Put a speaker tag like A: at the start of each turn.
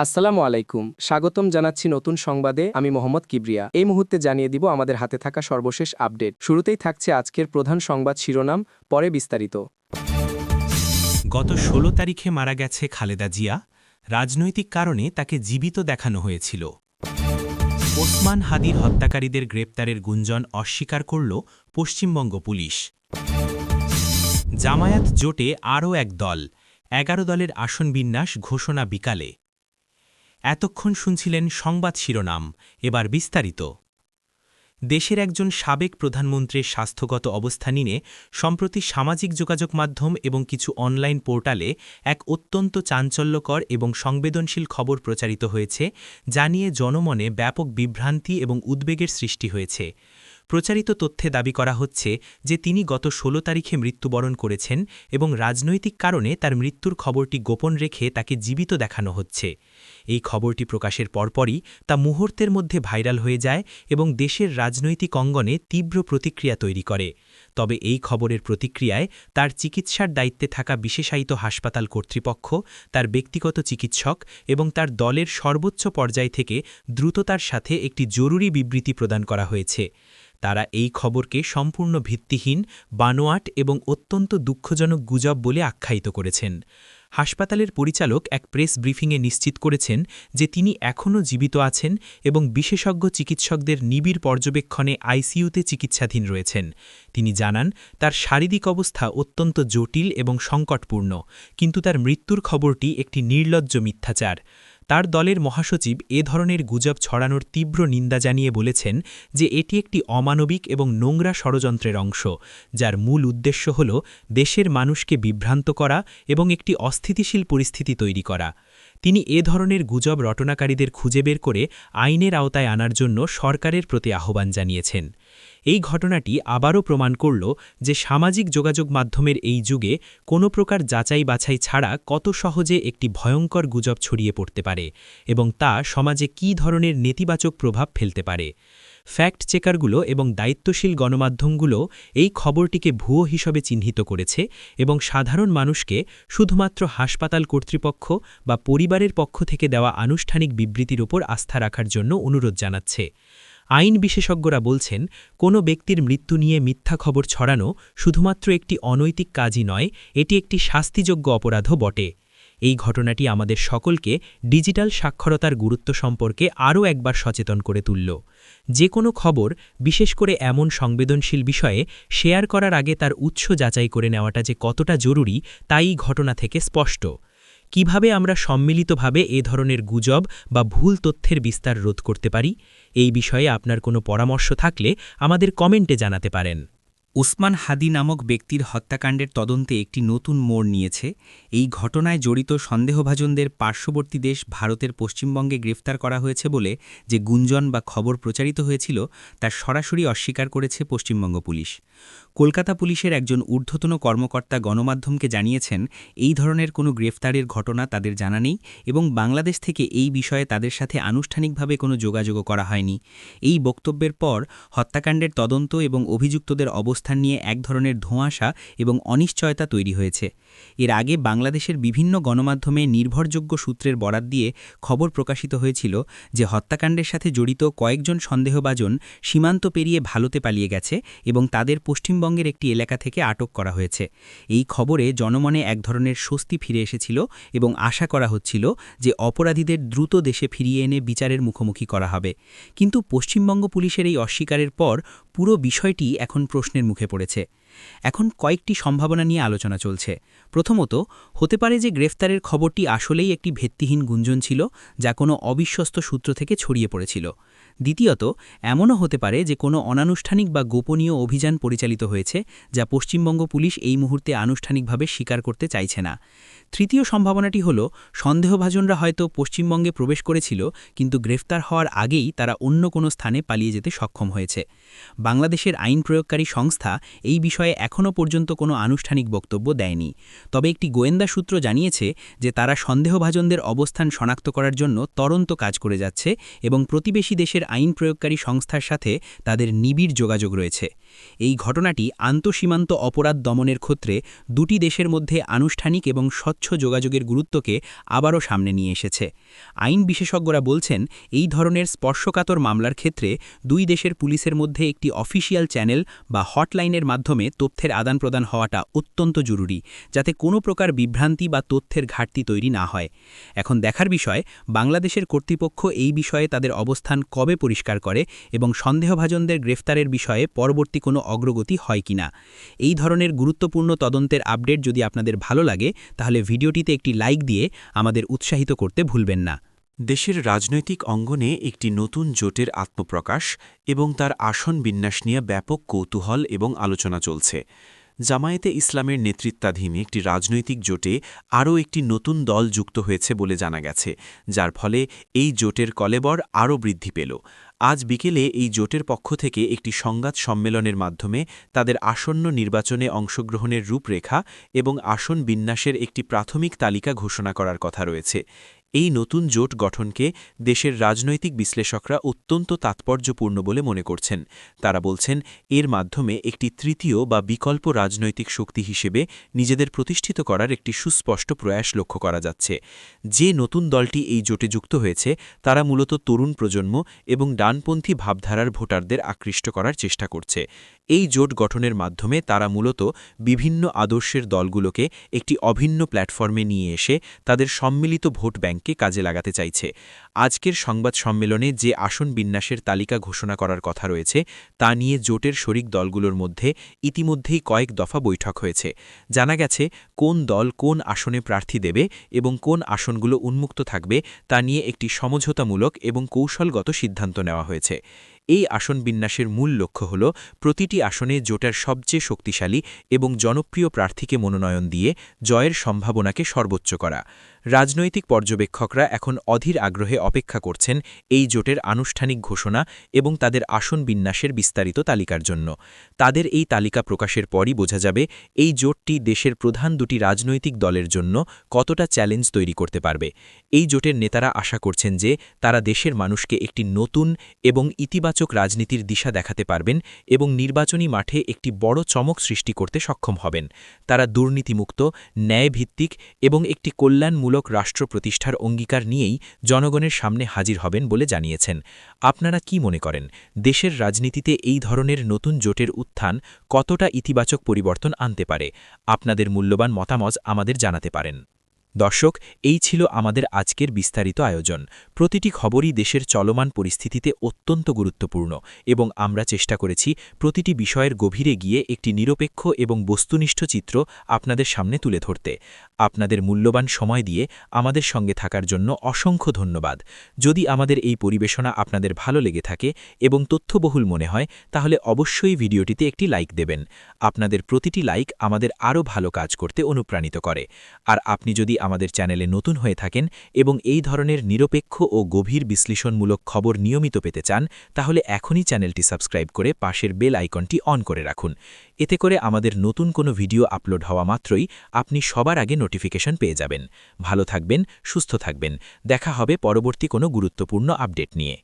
A: আসসালামু আলাইকুম, স্বাগতম জানাচ্ছি নতুন সংবাদে। আমি মোহাম্মদ কিবরিয়া। এই মুহূর্তে জানিয়ে দিব আমাদের হাতে থাকা সর্বশেষ আপডেট। শুরুতেই থাকছে আজকের প্রধান সংবাদ শিরোনাম, পরে বিস্তারিত।
B: গত ১৬ তারিখে মারা গেছে খালেদা জিয়া। রাজনৈতিক কারণে তাকে জীবিত দেখানো হয়েছিল। ওসমান হাদির হত্যাকারীদের গ্রেপ্তারের গুঞ্জন অস্বীকার করল পশ্চিমবঙ্গ পুলিশ। জামায়াত জোটে আরও এক দল, ১১ দলের আসন বিন্যাস ঘোষণা বিকালে। এতক্ষণ শুনছিলেন সংবাদ শিরোনাম, এবার বিস্তারিত। দেশের একজন সাবেক প্রধানমন্ত্রীর স্বাস্থ্যগত অবস্থা নিয়ে সম্প্রতি সামাজিক যোগাযোগ মাধ্যম এবং কিছু অনলাইন পোর্টালে এক অত্যন্ত চাঞ্চল্যকর এবং সংবেদনশীল খবর প্রচারিত হয়েছে, যা নিয়ে জনমনে ব্যাপক বিভ্রান্তি এবং উদ্বেগের সৃষ্টি হয়েছে। প্রচারিত তথ্যে দাবি করা হচ্ছে যে তিনি গত ১৬ তারিখে মৃত্যুবরণ করেছেন এবং রাজনৈতিক কারণে তার মৃত্যুর খবরটি গোপন রেখে তাকে জীবিত দেখানো হচ্ছে। এই খবরটি প্রকাশের পরপরই তা মুহূর্তের মধ্যে ভাইরাল হয়ে যায় এবং দেশের রাজনৈতিক অঙ্গনে তীব্র প্রতিক্রিয়া তৈরি করে। তবে এই খবরের প্রতিক্রিয়ায় তার চিকিৎসার দায়িত্বে থাকা বিশেষায়িত হাসপাতাল কর্তৃপক্ষ, তার ব্যক্তিগত চিকিৎসক এবং তার দলের সর্বোচ্চ পর্যায় থেকে দ্রুততার সাথে একটি জরুরি বিবৃতি প্রদান করা হয়েছে। তারা এই খবরকে সম্পূর্ণ ভিত্তিহীন, বানোয়াট এবং অত্যন্ত দুঃখজনক গুজব বলে আখ্যায়িত করেছেন। হাসপাতালের পরিচালক এক প্রেস ব্রিফিংয়ে নিশ্চিত করেছেন যে তিনি এখনও জীবিত আছেন এবং বিশেষজ্ঞ চিকিৎসকদের নিবিড় পর্যবেক্ষণে আইসিইউতে চিকিৎসাধীন রয়েছেন। তিনি জানান, তার শারীরিক অবস্থা অত্যন্ত জটিল এবং সংকটপূর্ণ, কিন্তু তার মৃত্যুর খবরটি একটি নির্লজ্জ মিথ্যাচার। তার দলের মহাসচিব এ ধরনের গুজব ছড়ানোর তীব্র নিন্দা জানিয়ে বলেছেন যে এটি একটি অমানবিক এবং নোংরা ষড়যন্ত্রের অংশ, যার মূল উদ্দেশ্য হল দেশের মানুষকে বিভ্রান্ত করা এবং একটি অস্থিতিশীল পরিস্থিতি তৈরি করা। তিনি এ ধরনের গুজব রটনাকারীদের খুঁজে বের করে আইনের আওতায় আনার জন্য সরকারের প্রতি আহ্বান জানিয়েছেন। এই ঘটনাটি আবারও প্রমাণ করল যে সামাজিক যোগাযোগ মাধ্যমের এই যুগে কোনো প্রকার যাচাই বাছাই ছাড়া কত সহজে একটি ভয়ঙ্কর গুজব ছড়িয়ে পড়তে পারে এবং তা সমাজে কী ধরনের নেতিবাচক প্রভাব ফেলতে পারে। ফ্যাক্ট চেকারগুলো এবং দায়িত্বশীল গণমাধ্যমগুলো এই খবরটিকে ভুয়ো হিসেবে চিহ্নিত করেছে এবং সাধারণ মানুষকে শুধুমাত্র হাসপাতাল কর্তৃপক্ষ বা পরিবারের পক্ষ থেকে দেওয়া আনুষ্ঠানিক বিবৃতির উপর আস্থা রাখার জন্য অনুরোধ জানাচ্ছে। আইন বিশেষজ্ঞরা বলছেন, কোনো ব্যক্তির মৃত্যু নিয়ে মিথ্যা খবর ছড়ানো শুধুমাত্র একটি অনৈতিক কাজই নয়, এটি একটি শাস্তিযোগ্য অপরাধও বটে। এই ঘটনাটি আমাদের সকলকে ডিজিটাল সাক্ষরতার গুরুত্ব সম্পর্কে আরও একবার সচেতন করে তুলল। যে কোনো খবর, বিশেষ করে এমন সংবেদনশীল বিষয়ে শেয়ার করার আগে তার উৎস যাচাই করে নেওয়াটা যে কতটা জরুরি, তাই এই ঘটনা থেকে স্পষ্ট। কিভাবে আমরা সম্মিলিতভাবে এ ধরনের গুজব বা ভুল তথ্যের বিস্তার রোধ করতে পারি? এই বিষয়ে আপনার কোনো পরামর্শ থাকলে আমাদের কমেন্টে জানাতে পারেন।
C: ওসমান হাদি নামক ব্যক্তির হত্যাকাণ্ডের তদন্তে একটি নতুন মোড় নিয়েছে। এই ঘটনায় জড়িত সন্দেহভাজনদের পার্শ্ববর্তী দেশ ভারতের পশ্চিমবঙ্গে গ্রেফতার করা হয়েছে বলে যে গুঞ্জন বা খবর প্রচারিত হয়েছিল, তা সরাসরি অস্বীকার করেছে পশ্চিমবঙ্গ পুলিশ। কলকাতা পুলিশের একজন ঊর্ধ্বতন কর্মকর্তা গণমাধ্যমকে জানিয়েছেন, এই ধরনের কোনো গ্রেফতারের ঘটনা তাদের জানা নেই এবং বাংলাদেশ থেকে এই বিষয়ে তাদের সাথে আনুষ্ঠানিকভাবে কোনো যোগাযোগও করা হয়নি। এই বক্তব্যের পর হত্যাকাণ্ডের তদন্ত এবং অভিযুক্তদের অবস্থান নিয়ে এক ধরনের ধোঁয়াশা এবং অনিশ্চয়তা তৈরি হয়েছে। এর আগে বাংলাদেশের বিভিন্ন গণমাধ্যমে নির্ভরযোগ্য সূত্রের বরাত দিয়ে খবর প্রকাশিত হয়েছিল যে হত্যাকাণ্ডের সাথে জড়িত কয়েকজন সন্দেহভাজন সীমান্ত পেরিয়ে ভারতে পালিয়ে গেছে এবং তাদের পশ্চিমবঙ্গের একটি এলাকা থেকে আটক করা হয়েছে। এই খবরে জনমনে এক ধরনের স্বস্তি ফিরে এসেছিল এবং আশা করা হচ্ছিল যে অপরাধীদের দ্রুত দেশে ফিরিয়ে এনে বিচারের মুখোমুখি করা হবে। কিন্তু পশ্চিমবঙ্গ পুলিশের এই অস্বীকারের পর পুরো বিষয়টি এখন প্রশ্নের মুখে পড়েছে। এখন কয়েকটি সম্ভাবনা নিয়ে আলোচনা চলছে। প্রথমত, হতে পারে যে গ্রেফতারের খবরটি আসলেই একটি ভিত্তিহীন গুঞ্জন ছিল, যা কোনো অবিশ্বস্ত সূত্র থেকে ছড়িয়ে পড়েছিল। দ্বিতীয়ত, এমনও হতে পারে যে কোনো অনানুষ্ঠানিক বা গোপনীয় অভিযান পরিচালিত হয়েছে, যা পশ্চিমবঙ্গ পুলিশ এই মুহূর্তে আনুষ্ঠানিকভাবে স্বীকার করতে চাইছে না। তৃতীয় সম্ভাবনাটি হল, সন্দেহভাজনরা হয়তো পশ্চিমবঙ্গে প্রবেশ করেছিল, কিন্তু গ্রেফতার হওয়ার আগেই তারা অন্য কোনো স্থানে পালিয়ে যেতে সক্ষম হয়েছে। বাংলাদেশের আইন প্রয়োগকারী সংস্থা এই বিষয়ে এখনও পর্যন্ত কোনো আনুষ্ঠানিক বক্তব্য দেয়নি। তবে একটি গোয়েন্দা সূত্র জানিয়েছে যে তারা সন্দেহভাজনদের অবস্থান শনাক্ত করার জন্য তদন্ত কাজ করে যাচ্ছে এবং প্রতিবেশী দেশের আইন প্রয়োগকারী সংস্থার সাথে তাদের নিবিড় যোগাযোগ রয়েছে। এই ঘটনাটি আন্তঃসীমান্ত অপরাধ দমনের ক্ষেত্রে দুটি দেশের মধ্যে আনুষ্ঠানিক এবং স্বচ্ছ যোগাযোগের গুরুত্বকে আবারও সামনে নিয়ে এসেছে। আইন বিশেষজ্ঞরা বলছেন, এই ধরনের স্পর্শকাতর মামলার ক্ষেত্রে দুই দেশের পুলিশের মধ্যে একটি অফিসিয়াল চ্যানেল বা হটলাইনের মাধ্যমে তথ্যের আদান-প্রদান হওয়াটা অত্যন্ত জরুরি, যাতে কোনো প্রকার বিভ্রান্তি বা তথ্যের ঘাটতি তৈরি না হয়। এখন দেখার বিষয়, বাংলাদেশের কর্তৃপক্ষ এই বিষয়ে তাদের অবস্থান কবে পরিষ্কার করে এবং সন্দেহভাজনদের গ্রেফতারের বিষয়ে পরবর্তী কোনো অগ্রগতি হয় কিনা। এই ধরনের গুরুত্বপূর্ণ তদন্তের আপডেট যদি আপনাদের ভালো লাগে, তাহলে ভিডিওটিতে একটি লাইক দিয়ে আমাদের উৎসাহিত করতে ভুলবেন না।
D: দেশের রাজনৈতিক অঙ্গনে একটি নতুন জোটের আত্মপ্রকাশ এবং তার আসন বিন্যাস নিয়ে ব্যাপক কৌতূহল এবং আলোচনা চলছে। জামায়াতে ইসলামের নেতৃত্বাধীন একটি রাজনৈতিক জোটে আরও একটি নতুন দল যুক্ত হয়েছে বলে জানা গেছে, যার ফলে এই জোটের কলেবর আরও বৃদ্ধি পেল। আজ বিকেলে এই জোটের পক্ষ থেকে একটি সংবাদ সম্মেলনের মাধ্যমে তাদের আসন্ন নির্বাচনে অংশগ্রহণের রূপরেখা এবং আসন বিন্যাসের একটি প্রাথমিক তালিকা ঘোষণা করার কথা রয়েছে। এই নতুন জোট গঠনকে দেশের রাজনৈতিক বিশ্লেষকরা অত্যন্ত তাৎপর্যপূর্ণ বলে মনে করছেন। তারা বলছেন, এর মাধ্যমে একটি তৃতীয় বা বিকল্প রাজনৈতিক শক্তি হিসেবে নিজেদের প্রতিষ্ঠিত করার একটি সুস্পষ্ট প্রয়াস লক্ষ্য করা যাচ্ছে। যে নতুন দলটি এই জোটে যুক্ত হয়েছে, তারা মূলত তরুণ প্রজন্ম এবং ডানপন্থী ভাবধারার ভোটারদের আকৃষ্ট করার চেষ্টা করছে। এই জোট গঠনের মাধ্যমে তারা মূলত বিভিন্ন আদর্শের দলগুলোকে একটি অভিন্ন প্ল্যাটফর্মে নিয়ে এসে তাদের সম্মিলিত ভোট ব্যাংককে কাজে লাগাতে চাইছে। আজকের সংবাদ সম্মেলনে যে আসন বিন্যাসের তালিকা ঘোষণা করার কথা রয়েছে, তা নিয়ে জোটের শরিক দলগুলোর মধ্যে ইতিমধ্যেই কয়েক দফা বৈঠক হয়েছে। জানা গেছে, কোন দল কোন আসনে প্রার্থী দেবে এবং কোন আসনগুলো উন্মুক্ত থাকবে তা নিয়ে একটি সমঝোতামূলক এবং কৌশলগত সিদ্ধান্ত নেওয়া হয়েছে। এই আসন বিন্যাসের মূল লক্ষ্য হল প্রতিটি আসনে জোটের সবচেয়ে শক্তিশালী এবং জনপ্রিয় প্রার্থীকে মনোনয়ন দিয়ে জয়ের সম্ভাবনাকে সর্বোচ্চ করা। রাজনৈতিক পর্যবেক্ষকরা এখন অধীর আগ্রহে অপেক্ষা করছেন এই জোটের আনুষ্ঠানিক ঘোষণা এবং তাদের আসন বিন্যাসের বিস্তারিত তালিকার জন্য। তাদের এই তালিকা প্রকাশের পরই বোঝা যাবে এই জোটটি দেশের প্রধান দুটি রাজনৈতিক দলের জন্য কতটা চ্যালেঞ্জ তৈরি করতে পারবে। এই জোটের নেতারা আশা করছেন যে তারা দেশের মানুষকে একটি নতুন এবং ইতিবাচক রাজনীতির দিশা দেখাতে পারবেন এবং নির্বাচনী মাঠে একটি বড় চমক সৃষ্টি করতে সক্ষম হবেন। তারা দুর্নীতিমুক্ত, ন্যায়ভিত্তিক এবং একটি কল্যাণমূলক রাষ্ট্র প্রতিষ্ঠার অঙ্গীকার নিয়েই জনগণের সামনে হাজির হবেন বলে জানিয়েছেন। আপনারা কি মনে করেন, দেশের রাজনীতিতে এই ধরনের নতুন জোটের উত্থান কতটা ইতিবাচক পরিবর্তন আনতে পারে? আপনাদের মূল্যবান মতামত আমাদের জানাতে পারেন। দর্শক, এই ছিল আমাদের আজকের বিস্তারিত আয়োজন। প্রতিটি খবরই দেশের চলমান পরিস্থিতিতে অত্যন্ত গুরুত্বপূর্ণ এবং আমরা চেষ্টা করেছি প্রতিটি বিষয়ের গভীরে গিয়ে একটি নিরপেক্ষ এবং বস্তুনিষ্ঠ চিত্র আপনাদের সামনে তুলে ধরতে। আপনাদের মূল্যবান সময় দিয়ে আমাদের সঙ্গে থাকার জন্য অসংখ্য ধন্যবাদ। যদি আমাদের এই পরিবেশনা আপনাদের ভালো লেগে থাকে এবং তথ্যবহুল মনে হয়, তাহলে অবশ্যই ভিডিওটিতে একটি লাইক দেবেন। আপনাদের প্রতিটি লাইক আমাদের আরও ভালো কাজ করতে অনুপ্রাণিত করে। আর আপনি যদি আমাদের চ্যানেলে নতুন হয়ে থাকেন এবং এই ধরনের নিরপেক্ষ ও গভীর বিশ্লেষণমূলক খবর নিয়মিত পেতে চান, তাহলে এখনই চ্যানেলটি সাবস্ক্রাইব করে পাশের বেল আইকনটি অন করে রাখুন। এতে করে আমাদের নতুন কোনো ভিডিও আপলোড হওয়া মাত্রই আপনি সবার আগে নোটিফিকেশন পেয়ে যাবেন। ভালো থাকবেন, সুস্থ থাকবেন। দেখা হবে পরবর্তী কোনো গুরুত্বপূর্ণ আপডেট নিয়ে।